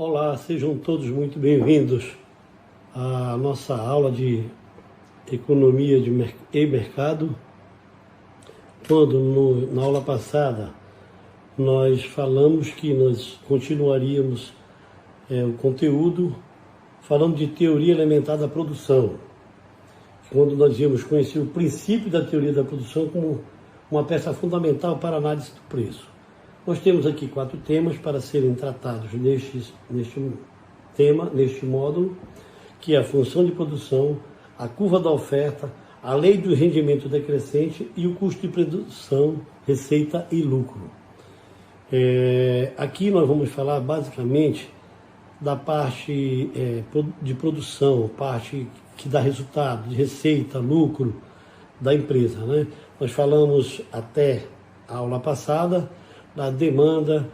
Olá, sejam todos muito bem-vindos à nossa aula de Economia e Mercado. Quando na aula passada nós falamos que nós continuaríamos o conteúdo falando de teoria elementar da produção, quando nós íamos conhecer o princípio da teoria da produção como uma peça fundamental para a análise do preço. Nós temos aqui 4 temas para serem tratados neste módulo, que é a função de produção, a curva da oferta, a lei do rendimento decrescente e o custo de produção, receita e lucro. Aqui nós vamos falar basicamente da parte de produção, parte que dá resultado, de receita, lucro da empresa, né? Nós falamos até a aula passada da demanda,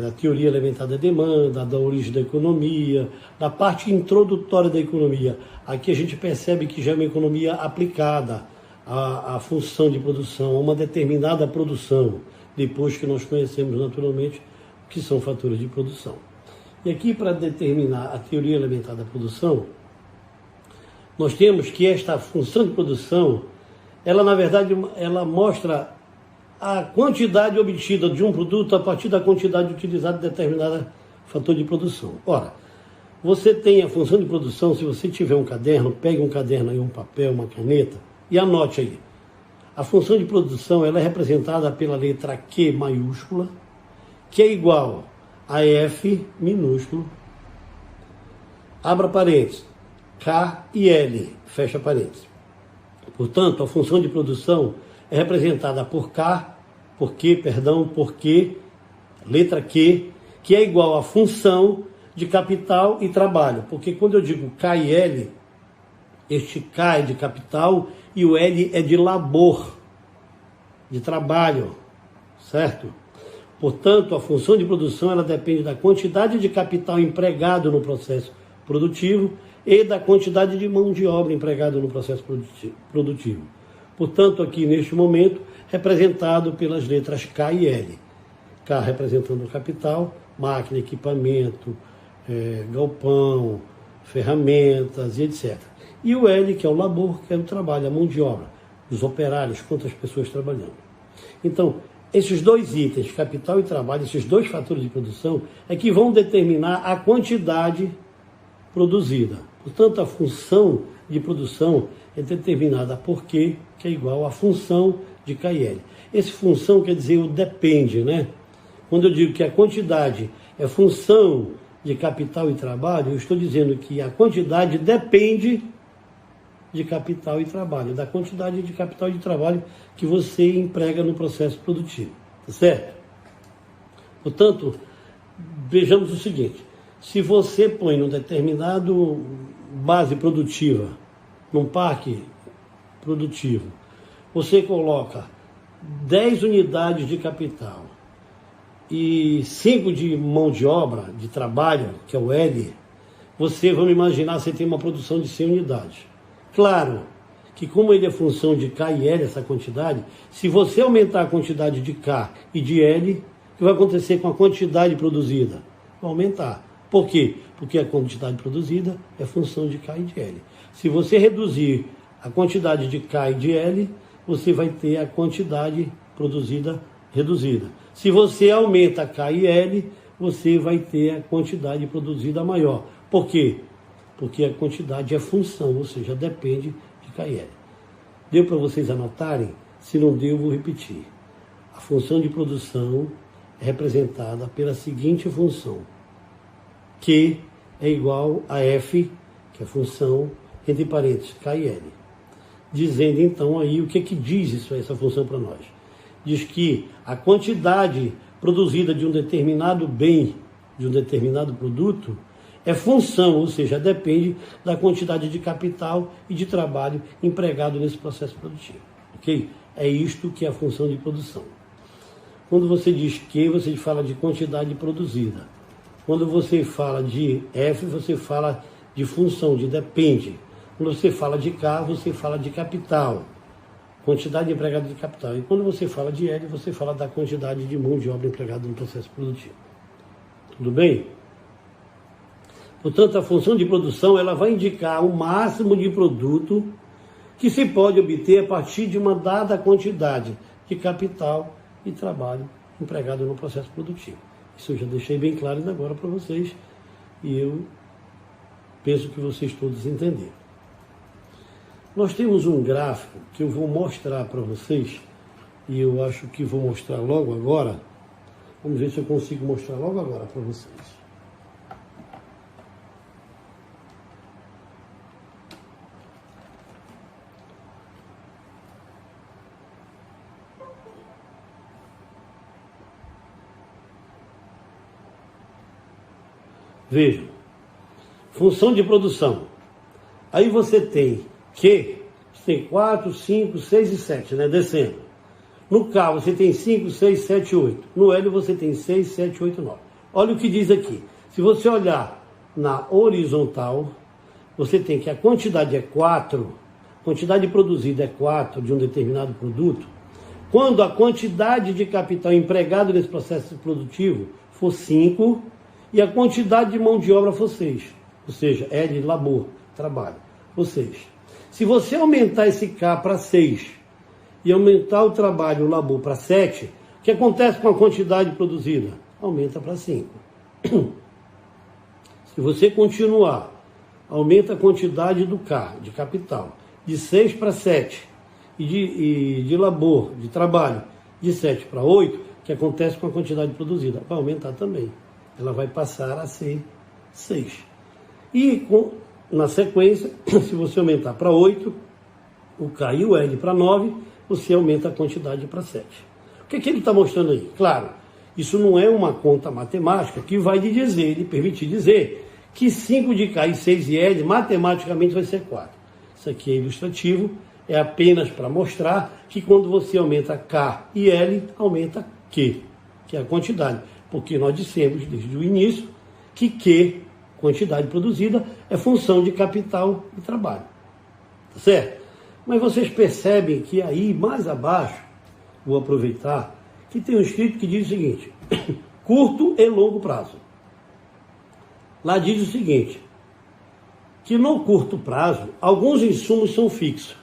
da teoria elementar da demanda, da origem da economia, da parte introdutória da economia. Aqui a gente percebe que já é uma economia aplicada à função de produção, a uma determinada produção, depois que nós conhecemos naturalmente o que são fatores de produção. E aqui, para determinar a teoria elementar da produção, nós temos que esta função de produção, ela na verdade ela mostra a quantidade obtida de um produto a partir da quantidade utilizada em determinado fator de produção. Ora, você tem a função de produção, se você tiver um caderno, pegue um caderno aí, um papel, uma caneta e anote aí. A função de produção ela é representada pela letra Q maiúscula, que é igual a F minúsculo, abra parênteses, K e L, fecha parênteses. Portanto, a função de produção é representada por letra Q, que é igual à função de capital e trabalho. Porque quando eu digo K e L, este K é de capital e o L é de labor, de trabalho, certo? Portanto, a função de produção ela depende da quantidade de capital empregado no processo produtivo e da quantidade de mão de obra empregada no processo produtivo. Portanto, aqui neste momento, representado pelas letras K e L. K representando o capital, máquina, equipamento, galpão, ferramentas e etc. E o L, que é o labor, que é o trabalho, a mão de obra, os operários, quantas pessoas trabalhando. Então, esses dois itens, capital e trabalho, esses dois fatores de produção, é que vão determinar a quantidade produzida. Portanto, a função de produção é determinada por Q, que é igual à função de K e L. Esse função quer dizer o depende, né? Quando eu digo que a quantidade é função de capital e trabalho, eu estou dizendo que a quantidade depende de capital e trabalho, da quantidade de capital e de trabalho que você emprega no processo produtivo, tá certo? Portanto, vejamos o seguinte, se você põe num determinado base produtiva, num parque produtivo, você coloca 10 unidades de capital e 5 de mão de obra, de trabalho, que é o L, você, vamos imaginar, você tem uma produção de 100 unidades. Claro que como ele é função de K e L, essa quantidade, se você aumentar a quantidade de K e de L, o que vai acontecer com a quantidade produzida? Vai aumentar. Por quê? Porque a quantidade produzida é função de K e de L. Se você reduzir a quantidade de K e de L, você vai ter a quantidade produzida reduzida. Se você aumenta K e L, você vai ter a quantidade produzida maior. Por quê? Porque a quantidade é função, ou seja, depende de K e L. Deu para vocês anotarem? Se não deu, eu vou repetir. A função de produção é representada pela seguinte função. Q é igual a F, que é a função, entre parênteses, K e L. Dizendo então aí o que diz essa função para nós. Diz que a quantidade produzida de um determinado bem, de um determinado produto, é função, ou seja, depende da quantidade de capital e de trabalho empregado nesse processo produtivo. Ok? É isto que é a função de produção. Quando você diz que, você fala de quantidade produzida. Quando você fala de F, você fala de função, de depende. Quando você fala de K, você fala de capital, quantidade empregada de capital. E quando você fala de L, você fala da quantidade de mão de obra empregada no processo produtivo. Tudo bem? Portanto, a função de produção ela vai indicar o máximo de produto que se pode obter a partir de uma dada quantidade de capital e trabalho empregado no processo produtivo. Isso eu já deixei bem claro agora para vocês e eu penso que vocês todos entenderam. Nós temos um gráfico que eu vou mostrar para vocês e eu acho que vou mostrar logo agora. Vamos ver se eu consigo mostrar logo agora para vocês. Vejam, função de produção. Aí você tem Q, você tem 4, 5, 6 e 7, né? Descendo. No K você tem 5, 6, 7, 8. No L você tem 6, 7, 8, 9. Olha o que diz aqui. Se você olhar na horizontal, você tem que a quantidade é 4, quantidade produzida é 4 de um determinado produto. Quando a quantidade de capital empregado nesse processo produtivo for 5, e a quantidade de mão de obra for 6, ou seja, L, labor, trabalho, for 6. Se você aumentar esse K para 6 e aumentar o trabalho, o labor para 7, o que acontece com a quantidade produzida? Aumenta para 5. Se você continuar, aumenta a quantidade do K, de capital, de 6 para 7, e de labor, de trabalho, de 7 para 8, o que acontece com a quantidade produzida? Vai aumentar também. Ela vai passar a ser 6. E na sequência, se você aumentar para 8, o K e o L para 9, você aumenta a quantidade para 7. O que ele está mostrando aí? Claro, isso não é uma conta matemática que vai lhe permitir dizer que 5 de K e 6 de L matematicamente vai ser 4. Isso aqui é ilustrativo, é apenas para mostrar que quando você aumenta K e L, aumenta Q, que é a quantidade. Porque nós dissemos desde o início que Q, quantidade produzida, é função de capital e trabalho. Tá certo? Mas vocês percebem que aí, mais abaixo, vou aproveitar, que tem um escrito que diz o seguinte, curto e longo prazo. Lá diz o seguinte, que no curto prazo, alguns insumos são fixos.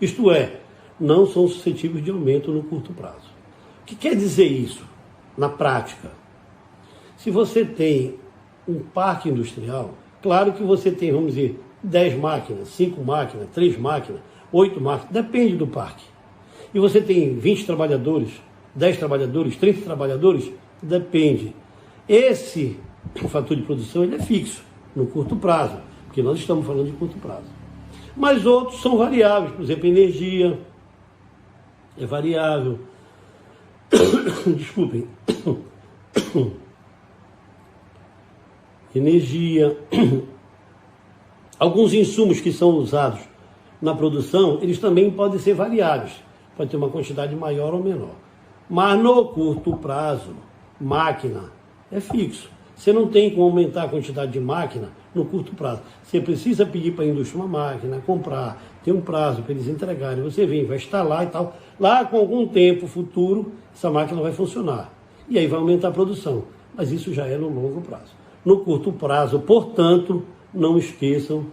Isto é, não são suscetíveis de aumento no curto prazo. O que quer dizer isso? Na prática, se você tem um parque industrial, claro que você tem, vamos dizer, 10 máquinas, 5 máquinas, 3 máquinas, 8 máquinas, depende do parque. E você tem 20 trabalhadores, 10 trabalhadores, 30 trabalhadores, depende. Esse fator de produção ele é fixo, no curto prazo, porque nós estamos falando de curto prazo. Mas outros são variáveis, por exemplo, energia é variável. Desculpem. Energia. Alguns insumos que são usados na produção, eles também podem ser variáveis. Pode ter uma quantidade maior ou menor. Mas no curto prazo, máquina é fixo. Você não tem como aumentar a quantidade de máquina no curto prazo. Você precisa pedir para a indústria uma máquina, comprar, tem um prazo para eles entregarem. Você vem, vai instalar e tal. Lá, com algum tempo futuro, essa máquina vai funcionar. E aí vai aumentar a produção. Mas isso já é no longo prazo. No curto prazo, portanto, não esqueçam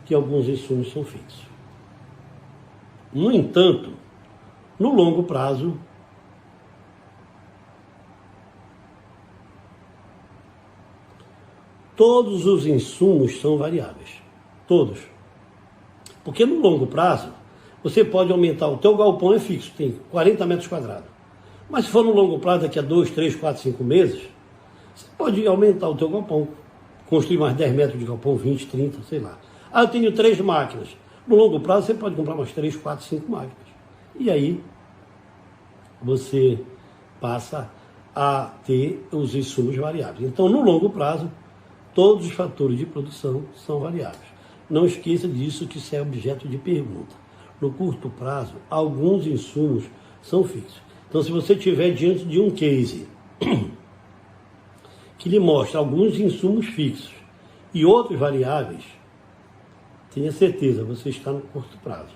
que alguns insumos são fixos. No entanto, no longo prazo, todos os insumos são variáveis. Todos. Porque no longo prazo, você pode aumentar, o teu galpão é fixo, tem 40 metros quadrados. Mas se for no longo prazo, daqui a 2, 3, 4, 5 meses, você pode aumentar o teu galpão, construir mais 10 metros de galpão, 20, 30, sei lá. Ah, eu tenho 3 máquinas. No longo prazo, você pode comprar mais 3, 4, 5 máquinas. E aí, você passa a ter os insumos variáveis. Então, no longo prazo, todos os fatores de produção são variáveis. Não esqueça disso, que isso é objeto de pergunta. No curto prazo, alguns insumos são fixos. Então, se você estiver diante de um case que lhe mostra alguns insumos fixos e outros variáveis, tenha certeza, você está no curto prazo.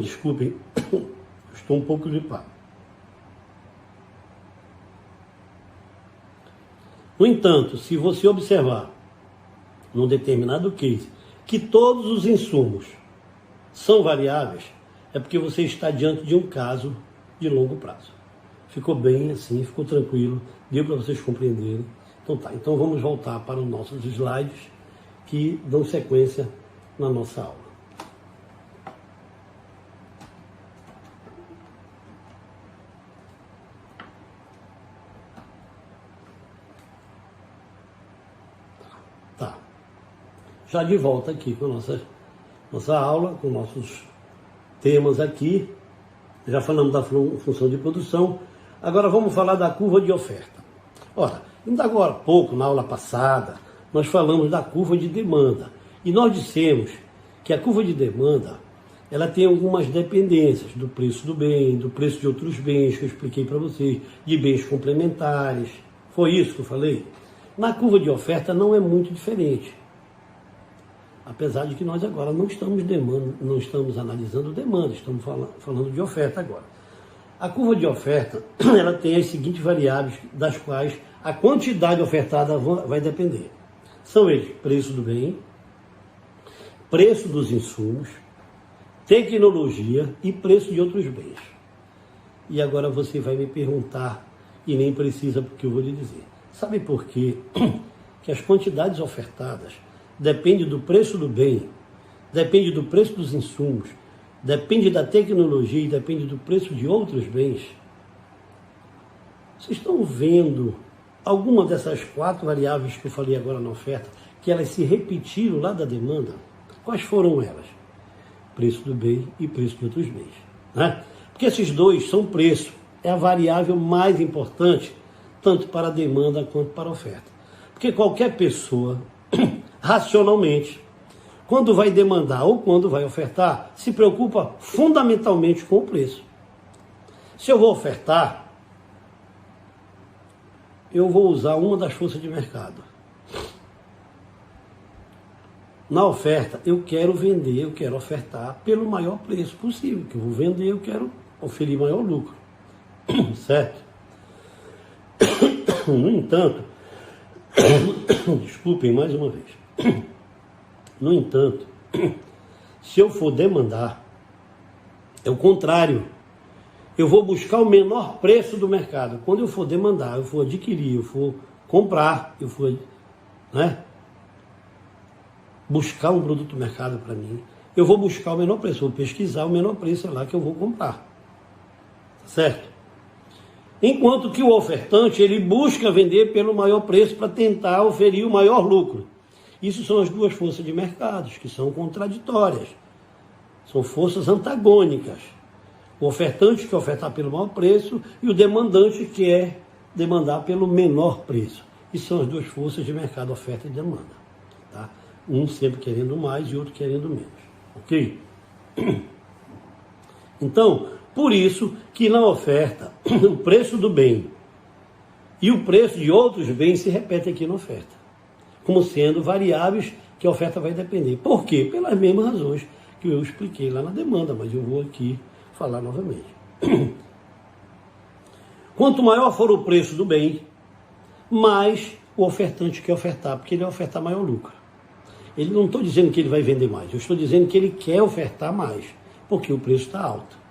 Desculpem, estou um pouco gripado. No entanto, se você observar num determinado case que todos os insumos são variáveis, é porque você está diante de um caso de longo prazo. Ficou bem assim, ficou tranquilo, deu para vocês compreenderem. Então tá, então vamos voltar para os nossos slides que dão sequência na nossa aula. Tá, já de volta aqui com a nossa aula, com nossos temas aqui. Já falamos da função de produção, agora vamos falar da curva de oferta. Ora, ainda agora há pouco, na aula passada, nós falamos da curva de demanda. E nós dissemos que a curva de demanda, ela tem algumas dependências do preço do bem, do preço de outros bens, que eu expliquei para vocês, de bens complementares. Foi isso que eu falei? Na curva de oferta não é muito diferente. Apesar de que nós agora não estamos analisando demanda, estamos falando de oferta agora. A curva de oferta, ela tem as seguintes variáveis, das quais a quantidade ofertada vai depender. São eles: preço do bem, preço dos insumos, tecnologia e preço de outros bens. E agora você vai me perguntar, e nem precisa porque eu vou lhe dizer. Sabe por quê? Que as quantidades ofertadas depende do preço do bem, depende do preço dos insumos, depende da tecnologia e depende do preço de outros bens. Vocês estão vendo alguma dessas 4 variáveis que eu falei agora na oferta, que elas se repetiram lá da demanda? Quais foram elas? Preço do bem e preço de outros bens, né? Porque esses dois são preço, é a variável mais importante, tanto para a demanda quanto para a oferta. Porque qualquer pessoa racionalmente, quando vai demandar ou quando vai ofertar, se preocupa fundamentalmente com o preço. Se eu vou ofertar, eu vou usar uma das forças de mercado. Na oferta, eu quero vender, eu quero ofertar pelo maior preço possível, que eu vou vender, eu quero oferir maior lucro. Certo? No entanto, desculpem mais uma vez. No entanto, se eu for demandar, é o contrário. Eu vou buscar o menor preço do mercado. Quando eu for demandar, eu for adquirir, eu for comprar, eu for, né, buscar um produto do mercado para mim, eu vou buscar o menor preço, vou pesquisar o menor preço, é lá que eu vou comprar. Certo? Enquanto que o ofertante, ele busca vender pelo maior preço para tentar oferir o maior lucro. Isso são as duas forças de mercados, que são contraditórias. São forças antagônicas. O ofertante quer ofertar pelo maior preço e o demandante quer demandar pelo menor preço. Isso são as duas forças de mercado, oferta e demanda. Tá? Um sempre querendo mais e outro querendo menos. Ok? Então, por isso que na oferta, o preço do bem e o preço de outros bens se repetem aqui na oferta, como sendo variáveis que a oferta vai depender. Por quê? Pelas mesmas razões que eu expliquei lá na demanda, mas eu vou aqui falar novamente. Quanto maior for o preço do bem, mais o ofertante quer ofertar, porque ele vai ofertar maior lucro. Ele não estou dizendo que ele vai vender mais, eu estou dizendo que ele quer ofertar mais, porque o preço está alto.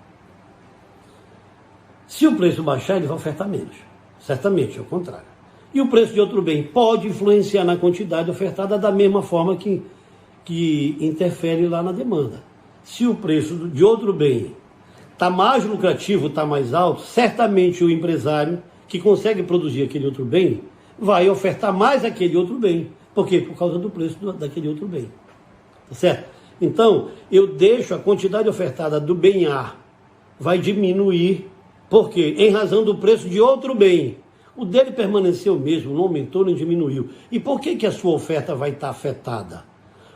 Se o preço baixar, ele vai ofertar menos. Certamente, é o contrário. E o preço de outro bem pode influenciar na quantidade ofertada da mesma forma que interfere lá na demanda. Se o preço de outro bem está mais lucrativo, está mais alto, certamente o empresário que consegue produzir aquele outro bem vai ofertar mais aquele outro bem. Por quê? Por causa do preço daquele outro bem. Tá certo? Então, eu deixo a quantidade ofertada do bem A vai diminuir. Por quê? Em razão do preço de outro bem. O dele permaneceu o mesmo, não aumentou nem diminuiu. E por que a sua oferta vai estar afetada?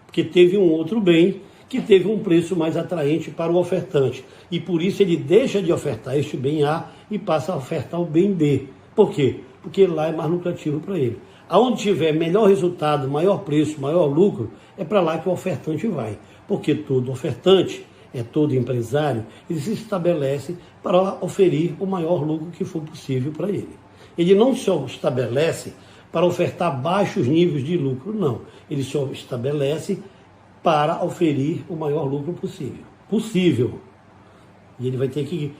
Porque teve um outro bem que teve um preço mais atraente para o ofertante. E por isso ele deixa de ofertar este bem A e passa a ofertar o bem B. Por quê? Porque lá é mais lucrativo para ele. Aonde tiver melhor resultado, maior preço, maior lucro, é para lá que o ofertante vai. Porque todo ofertante, todo empresário, ele se estabelece para oferir o maior lucro que for possível para ele. Ele não se estabelece para ofertar baixos níveis de lucro, não. Ele se estabelece para oferir o maior lucro possível. E ele vai ter que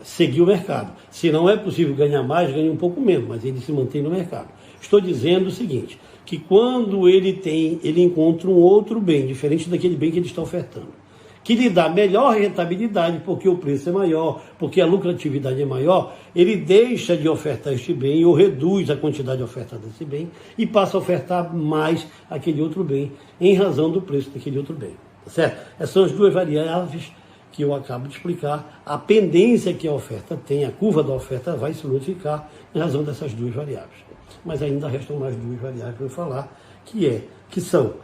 seguir o mercado. Se não é possível ganhar mais, ganha um pouco menos, mas ele se mantém no mercado. Estou dizendo o seguinte, que quando ele encontra um outro bem, diferente daquele bem que ele está ofertando, que lhe dá melhor rentabilidade, porque o preço é maior, porque a lucratividade é maior, ele deixa de ofertar este bem ou reduz a quantidade ofertada desse bem e passa a ofertar mais aquele outro bem, em razão do preço daquele outro bem. Tá certo? Essas são as duas variáveis que eu acabo de explicar. A pendência que a oferta tem, a curva da oferta vai se modificar em razão dessas duas variáveis. Mas ainda restam mais duas variáveis para eu falar, que são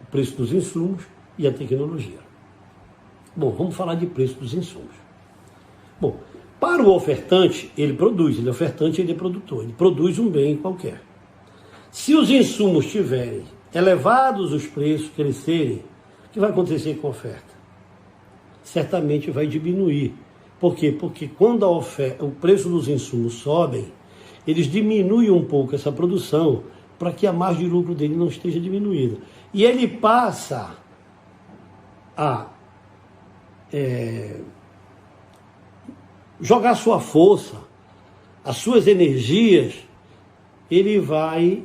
o preço dos insumos e a tecnologia. Bom, vamos falar de preço dos insumos. Bom, para o ofertante, ele produz, ele é ofertante, ele é produtor, ele produz um bem qualquer. Se os insumos tiverem elevados, os preços crescerem, o que vai acontecer com a oferta? Certamente vai diminuir. Por quê? Porque quando o preço dos insumos sobem, eles diminuem um pouco essa produção para que a margem de lucro dele não esteja diminuída. E ele passa a jogar sua força, as suas energias, ele vai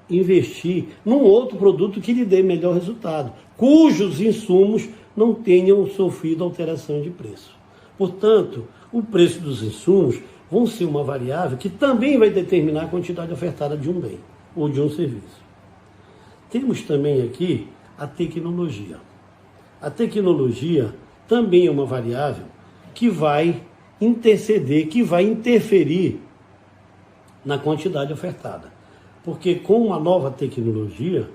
investir num outro produto que lhe dê melhor resultado, cujos insumos não tenham sofrido alteração de preço. Portanto, o preço dos insumos vão ser uma variável que também vai determinar a quantidade ofertada de um bem ou de um serviço. Temos também aqui a tecnologia. A tecnologia também é uma variável que vai interceder, que vai interferir na quantidade ofertada. Porque com uma nova tecnologia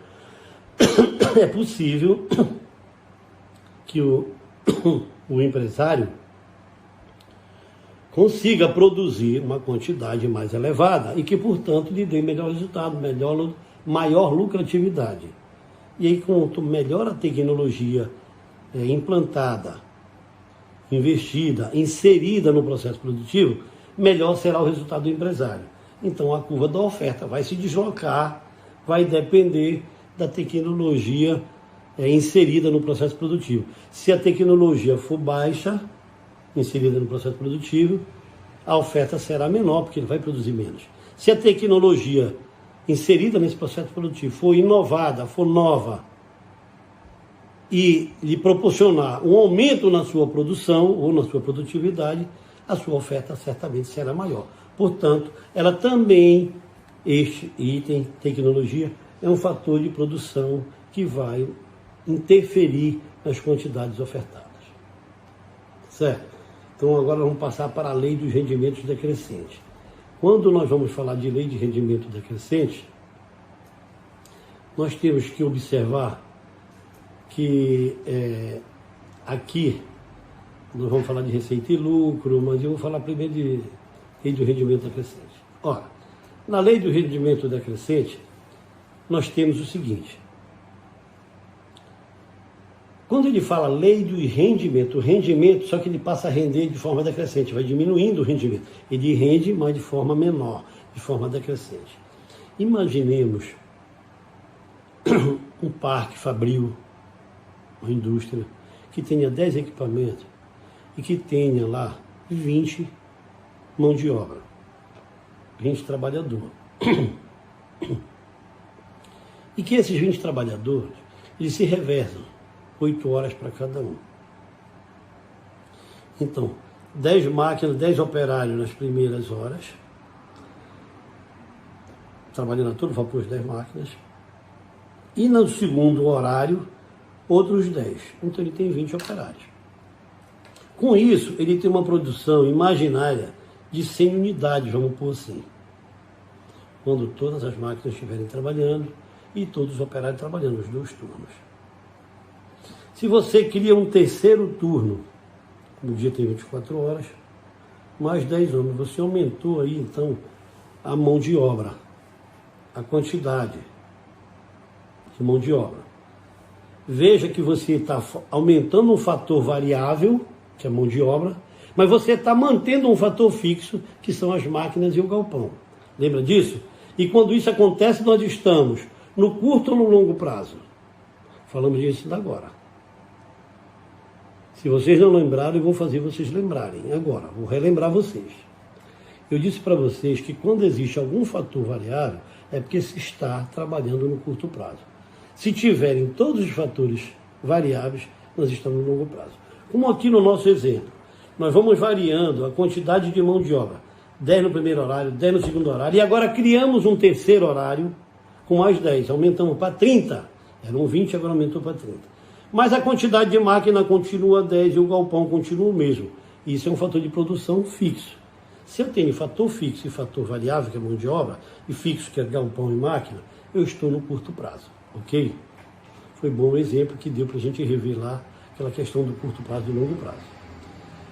é possível que o empresário consiga produzir uma quantidade mais elevada e que, portanto, lhe dê melhor resultado, maior lucratividade. E aí, quanto melhor a tecnologia implantada, investida, inserida no processo produtivo, melhor será o resultado do empresário. Então, a curva da oferta vai se deslocar, vai depender da tecnologia inserida no processo produtivo. Se a tecnologia for baixa, inserida no processo produtivo, a oferta será menor, porque ele vai produzir menos. Se a tecnologia inserida nesse processo produtivo for inovada, for nova, e lhe proporcionar um aumento na sua produção ou na sua produtividade, a sua oferta certamente será maior. Portanto, ela também, este item, tecnologia, é um fator de produção que vai interferir nas quantidades ofertadas. Certo? Então, agora vamos passar para a lei dos rendimentos decrescentes. Quando nós vamos falar de lei de rendimento decrescente, nós temos que observar que aqui nós vamos falar de receita e lucro, mas eu vou falar primeiro de lei do rendimento decrescente. Ora, na lei do rendimento decrescente, nós temos o seguinte. Quando ele fala lei do rendimento, o rendimento, só que ele passa a render de forma decrescente, vai diminuindo o rendimento. Ele rende, mas de forma menor, de forma decrescente. Imaginemos um parque fabril, uma indústria, que tenha 10 equipamentos e que tenha lá 20 mão de obra, 20 trabalhadores. E que esses 20 trabalhadores, eles se revezam 8 horas para cada um. Então, 10 máquinas, 10 operários nas primeiras horas, trabalhando a todo vapor as 10 máquinas, e no segundo horário, outros 10. Então ele tem 20 operários. Com isso, ele tem uma produção imaginária de 100 unidades, vamos pôr assim. Quando todas as máquinas estiverem trabalhando e todos os operários trabalhando, os 2 turnos. Se você cria um terceiro turno, o dia tem 24 horas, mais 10 homens, você aumentou aí então a mão de obra, a quantidade de mão de obra. Veja que você está aumentando um fator variável, que é a mão de obra, mas você está mantendo um fator fixo, que são as máquinas e o galpão. Lembra disso? E quando isso acontece, nós estamos no curto ou no longo prazo? Falamos disso agora. Se vocês não lembraram, eu vou fazer vocês lembrarem agora. Vou relembrar vocês. Eu disse para vocês que quando existe algum fator variável, é porque se está trabalhando no curto prazo. Se tiverem todos os fatores variáveis, nós estamos no longo prazo. Como aqui no nosso exemplo, nós vamos variando a quantidade de mão de obra. 10 no primeiro horário, 10 no segundo horário, e agora criamos um terceiro horário com mais 10, aumentamos para 30. Eram 20, agora aumentou para 30. Mas a quantidade de máquina continua 10 e o galpão continua o mesmo. Isso é um fator de produção fixo. Se eu tenho fator fixo e fator variável, que é mão de obra, e fixo, que é galpão e máquina, eu estou no curto prazo, ok? Foi bom o exemplo que deu para a gente rever lá aquela questão do curto prazo e do longo prazo.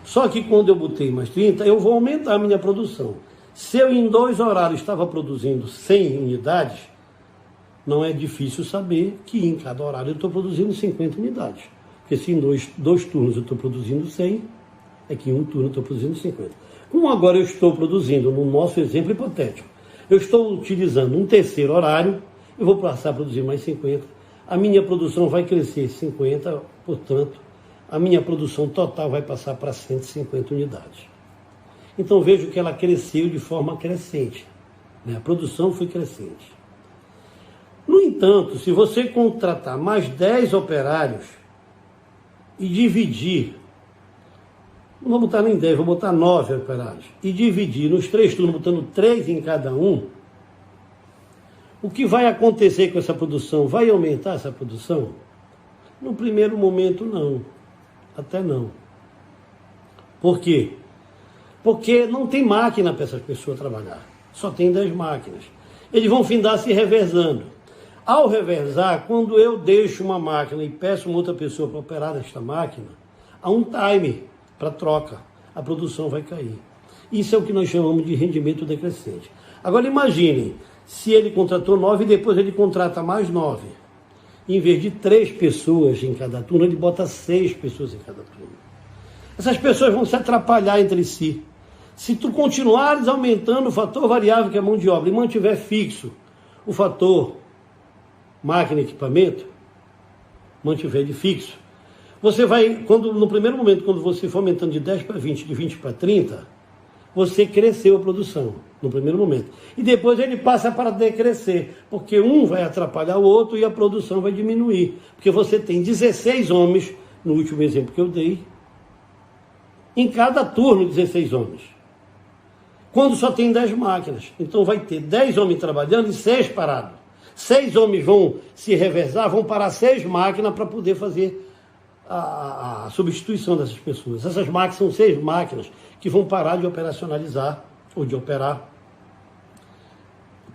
Só que quando eu botei mais 30, eu vou aumentar a minha produção. Se eu em 2 horários estava produzindo 100 unidades, não é difícil saber que em cada horário eu estou produzindo 50 unidades. Porque se em dois turnos eu estou produzindo 100, é que em um turno eu estou produzindo 50. Como agora eu estou produzindo, no nosso exemplo hipotético, eu estou utilizando um terceiro horário, eu vou passar a produzir mais 50, a minha produção vai crescer 50, portanto, a minha produção total vai passar para 150 unidades. Então vejo que ela cresceu de forma crescente, né? A produção foi crescente. No entanto, se você contratar mais 10 operários e dividir, não vou botar nem 10, vou botar 9 operários, e dividir nos 3 turnos, botando 3 em cada um, o que vai acontecer com essa produção? Vai aumentar essa produção? No primeiro momento, não. Até não. Por quê? Porque não tem máquina para essas pessoas trabalhar. Só tem 10 máquinas. Eles vão findar se revezando. Ao revezar, quando eu deixo uma máquina e peço uma outra pessoa para operar nesta máquina, há um time para troca. A produção vai cair. Isso é o que nós chamamos de rendimento decrescente. Agora imaginem, se ele contratou 9 e depois ele contrata mais 9. Em vez de 3 pessoas em cada turno, ele bota 6 pessoas em cada turno. Essas pessoas vão se atrapalhar entre si. Se tu continuares aumentando o fator variável, que é a mão de obra, e mantiver fixo o fator máquina e equipamento, mantiver de fixo, você vai, no primeiro momento, quando você for aumentando de 10 para 20, de 20 para 30, você cresceu a produção, no primeiro momento. E depois ele passa para decrescer, porque um vai atrapalhar o outro e a produção vai diminuir. Porque você tem 16 homens, no último exemplo que eu dei, em cada turno 16 homens. Quando só tem 10 máquinas. Então vai ter 10 homens trabalhando e 6 parados. 6 homens vão se revezar, vão parar 6 máquinas para poder fazer a substituição dessas pessoas. Essas máquinas são 6 máquinas que vão parar de operacionalizar, ou de operar,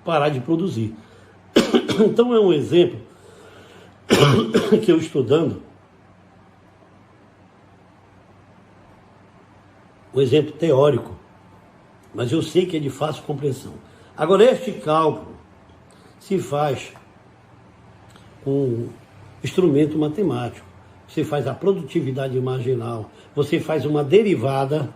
parar de produzir. Então é um exemplo que eu estou dando, um exemplo teórico, mas eu sei que é de fácil compreensão. Agora, este cálculo se faz com instrumento matemático. Você faz a produtividade marginal, você faz uma derivada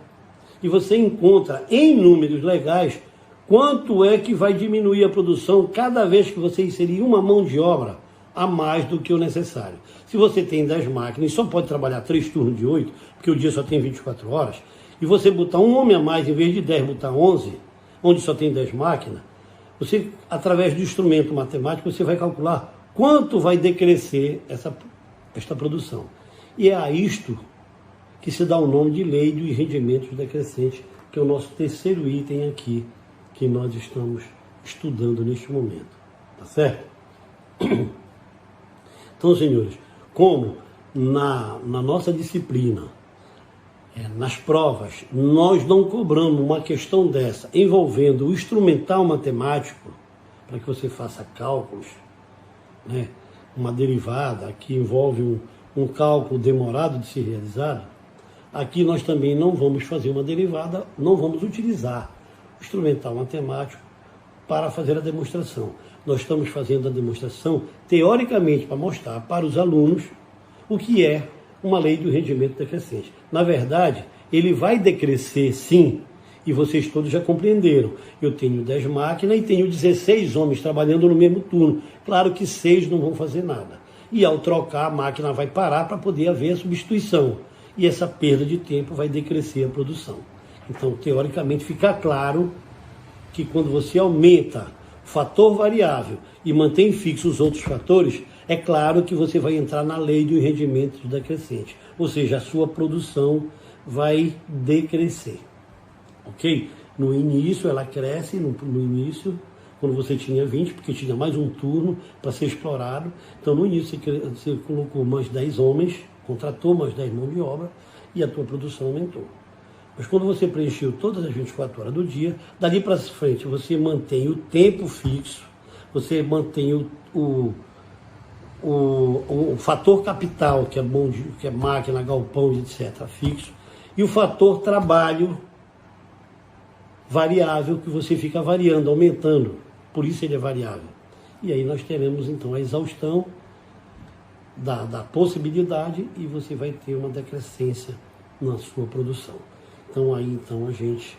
e você encontra em números legais quanto é que vai diminuir a produção cada vez que você inserir uma mão de obra a mais do que o necessário. Se você tem 10 máquinas e só pode trabalhar 3 turnos de 8, porque o dia só tem 24 horas, e você botar um homem a mais, em vez de 10, botar 11, onde só tem 10 máquinas, você, através do instrumento matemático, você vai calcular quanto vai decrescer esta produção. E é a isto que se dá o nome de lei dos rendimentos decrescentes, que é o nosso terceiro item aqui, que nós estamos estudando neste momento. Tá certo? Então, senhores, como na nossa disciplina, nas provas, nós não cobramos uma questão dessa envolvendo o instrumental matemático, para que você faça cálculos, né? Uma derivada que envolve um cálculo demorado de ser realizado, aqui nós também não vamos fazer uma derivada, não vamos utilizar o instrumental matemático para fazer a demonstração. Nós estamos fazendo a demonstração teoricamente para mostrar para os alunos o que é uma lei do rendimento decrescente. Na verdade, ele vai decrescer sim, E vocês todos já compreenderam. Eu tenho 10 máquinas e tenho 16 homens trabalhando no mesmo turno. Claro que 6 não vão fazer nada. E ao trocar, a máquina vai parar para poder haver a substituição. E essa perda de tempo vai decrescer a produção. Então, teoricamente, fica claro que quando você aumenta o fator variável e mantém fixo os outros fatores, é claro que você vai entrar na lei dos rendimentos decrescentes. Ou seja, a sua produção vai decrescer. Ok? No início ela cresce, no início, quando você tinha 20, porque tinha mais um turno para ser explorado. Então no início você colocou mais 10 homens, contratou mais 10 mãos de obra e a tua produção aumentou. Mas quando você preencheu todas as 24 horas do dia, dali para frente você mantém o tempo fixo, você mantém o fator capital, que é máquina, galpão, etc., fixo, e o fator trabalho variável, que você fica variando, aumentando, por isso ele é variável. E aí nós teremos então a exaustão da possibilidade e você vai ter uma decrescência na sua produção. Então aí então a gente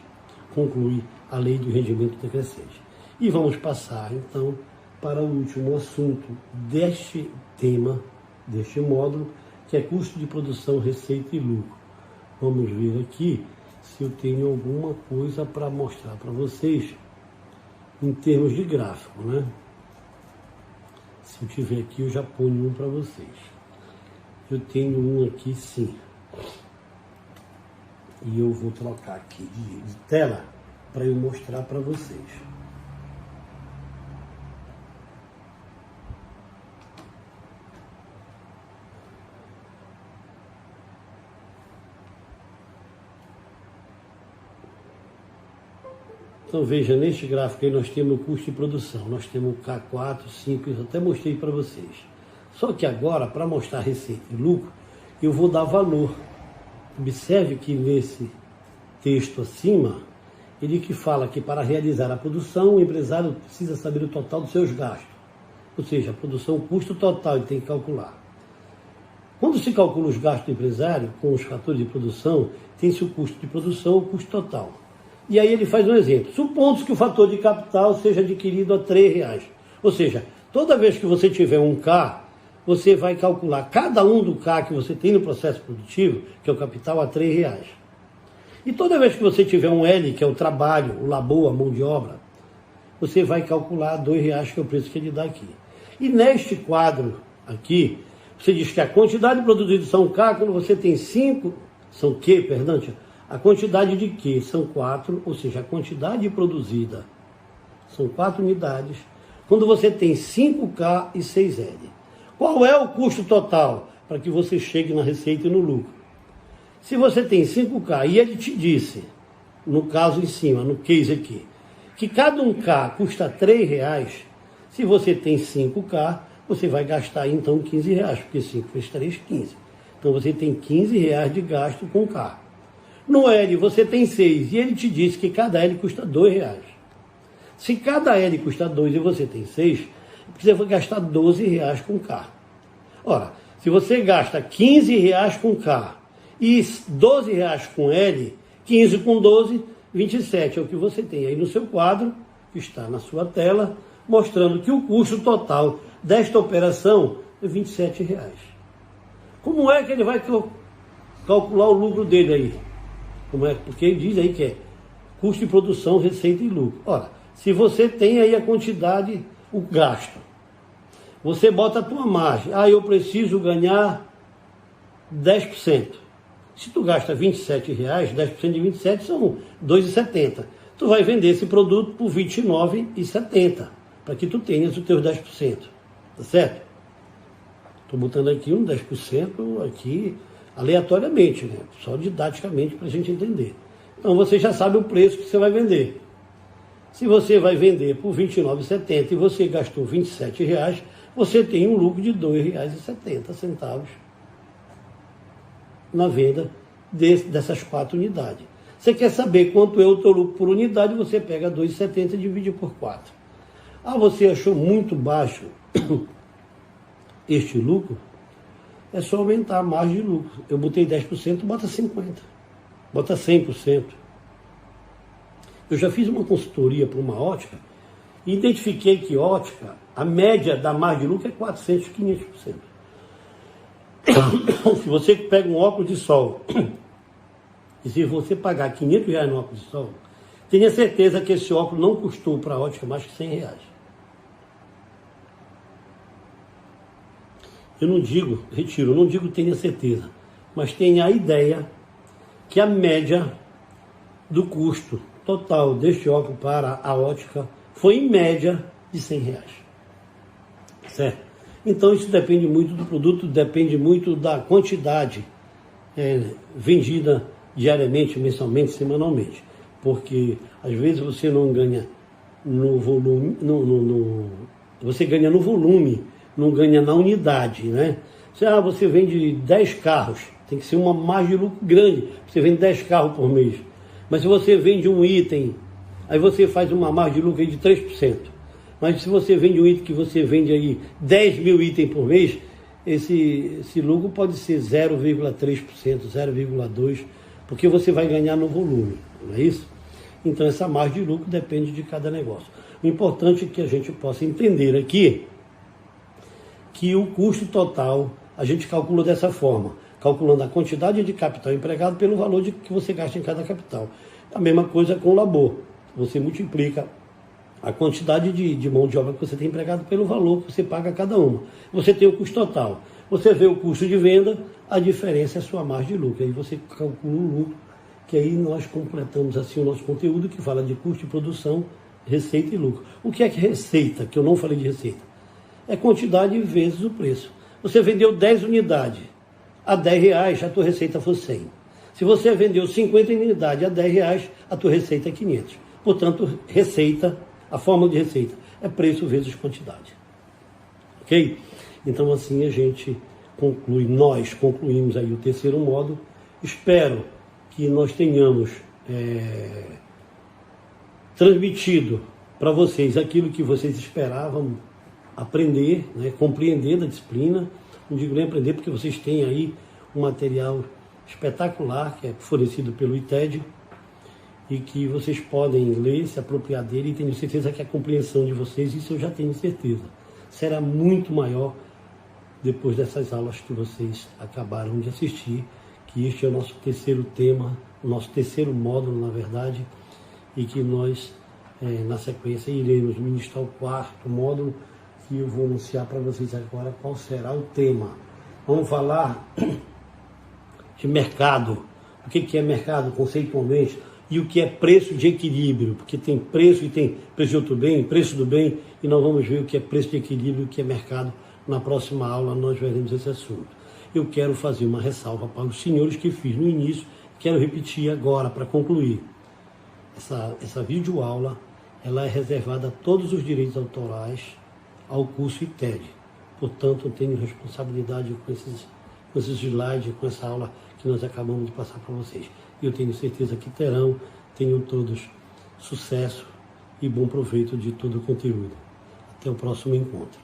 conclui a lei do rendimento decrescente. E vamos passar então para o último assunto deste tema, deste módulo, que é custo de produção, receita e lucro. Vamos ver aqui se eu tenho alguma coisa para mostrar para vocês em termos de gráfico, né? Se eu tiver aqui, eu já ponho um para vocês. Eu tenho um aqui, sim. E eu vou trocar aqui de tela para eu mostrar para vocês. Então veja, neste gráfico aí nós temos o custo de produção, nós temos o K4, 5, eu até mostrei para vocês. Só que agora, para mostrar receita e lucro, eu vou dar valor. Observe que nesse texto acima, ele que fala que para realizar a produção, o empresário precisa saber o total dos seus gastos. Ou seja, a produção, o custo total ele tem que calcular. Quando se calcula os gastos do empresário, com os fatores de produção, tem-se o custo de produção, o custo total. E aí ele faz um exemplo. Supondo que o fator de capital seja adquirido a R$3. Ou seja, toda vez que você tiver um K, você vai calcular cada um do K que você tem no processo produtivo, que é o capital, a R$3. E toda vez que você tiver um L, que é o trabalho, o labor, a mão de obra, você vai calcular R$2, que é o preço que ele dá aqui. E neste quadro aqui, você diz que a quantidade produzida são K, quando você tem 5, são Q, perdão, a quantidade de Q são 4, ou seja, a quantidade produzida são 4 unidades, quando você tem 5K e 6L. Qual é o custo total para que você chegue na receita e no lucro? Se você tem 5K e ele te disse, no caso em cima, no case aqui, que cada um K custa R$3, se você tem 5K, você vai gastar então R$15, porque 5 vezes 3, 15. Então você tem R$15 de gasto com K. No L você tem 6 e ele te disse que cada L custa R$2. Se cada L custa 2 e você tem 6, você vai gastar R$12 com K. Ora, se você gasta R$15 com K e R$12 com L, 15 com 12, 27 é o que você tem aí no seu quadro, que está na sua tela, mostrando que o custo total desta operação é R$27. Como é que ele vai calcular o lucro dele aí? Como é? Porque ele diz aí que é custo de produção, receita e lucro. Ora, se você tem aí a quantidade, o gasto, você bota a tua margem. Ah, eu preciso ganhar 10%. Se tu gasta R$27, 10% de 27 são R$2,70. Tu vai vender esse produto por R$29,70, para que tu tenhas os teus 10%. Tá certo? Estou botando aqui um 10% aqui aleatoriamente, né? Só didaticamente para a gente entender. Então você já sabe o preço que você vai vender. Se você vai vender por R$29,70 e você gastou R$27, você tem um lucro de R$2,70 na venda dessas 4 unidades. Você quer saber quanto é o teu lucro por unidade, você pega R$2,70 e divide por 4. Ah, você achou muito baixo este lucro? É só aumentar a margem de lucro. Eu botei 10%, bota 50%, bota 100%. Eu já fiz uma consultoria para uma ótica e identifiquei que ótica, a média da margem de lucro é 400%, 500%. Se você pega um óculos de sol e se você pagar R$500 no óculos de sol, tenha certeza que esse óculos não custou para a ótica mais que R$100. Eu não digo, retiro, eu não digo tenha certeza, mas tenha a ideia que a média do custo total deste óculos para a ótica foi em média de R$100. Certo? Então isso depende muito do produto, depende muito da quantidade vendida diariamente, mensalmente, semanalmente. Porque às vezes você não ganha no volume, você ganha no volume, não ganha na unidade, né? Você vende 10 carros, tem que ser uma margem de lucro grande, você vende 10 carros por mês. Mas se você vende um item, aí você faz uma margem de lucro aí de 3%. Mas se você vende um item que você vende aí 10 mil itens por mês, esse lucro pode ser 0,3%, 0,2%, porque você vai ganhar no volume, não é isso? Então essa margem de lucro depende de cada negócio. O importante é que a gente possa entender aqui que o custo total a gente calcula dessa forma, calculando a quantidade de capital empregado pelo valor que você gasta em cada capital. A mesma coisa com o labor. Você multiplica a quantidade de mão de obra que você tem empregado pelo valor que você paga a cada uma. Você tem o custo total. Você vê o custo de venda, a diferença é a sua margem de lucro. Aí você calcula o lucro, que aí nós completamos assim o nosso conteúdo que fala de custo de produção, receita e lucro. O que é receita? Que eu não falei de receita. É quantidade vezes o preço. Você vendeu 10 unidades a R$10, a tua receita foi 100. Se você vendeu 50 unidades a R$10, a tua receita é 500. Portanto, receita, a fórmula de receita é preço vezes quantidade. Ok? Então assim a gente conclui, nós concluímos aí o terceiro módulo. Espero que nós tenhamos transmitido para vocês aquilo que vocês esperavam aprender, né, compreender da disciplina. Não digo nem aprender, porque vocês têm aí um material espetacular que é fornecido pelo ITED e que vocês podem ler, se apropriar dele, e tenho certeza que a compreensão de vocês, isso eu já tenho certeza, será muito maior depois dessas aulas que vocês acabaram de assistir, que este é o nosso terceiro tema, o nosso terceiro módulo, na verdade, e que nós, na sequência, iremos ministrar o quarto módulo, que eu vou anunciar para vocês agora qual será o tema. Vamos falar de mercado, o que é mercado conceitualmente, e o que é preço de equilíbrio, porque tem preço e tem preço de outro bem, preço do bem, e nós vamos ver o que é preço de equilíbrio e o que é mercado. Na próxima aula nós veremos esse assunto. Eu quero fazer uma ressalva para os senhores que fiz no início, quero repetir agora para concluir. Essa videoaula, ela é reservada a todos os direitos autorais ao curso ITED. Portanto, eu tenho responsabilidade com esses slides, com essa aula que nós acabamos de passar para vocês. E eu tenho certeza que tenham todos sucesso e bom proveito de todo o conteúdo. Até o próximo encontro.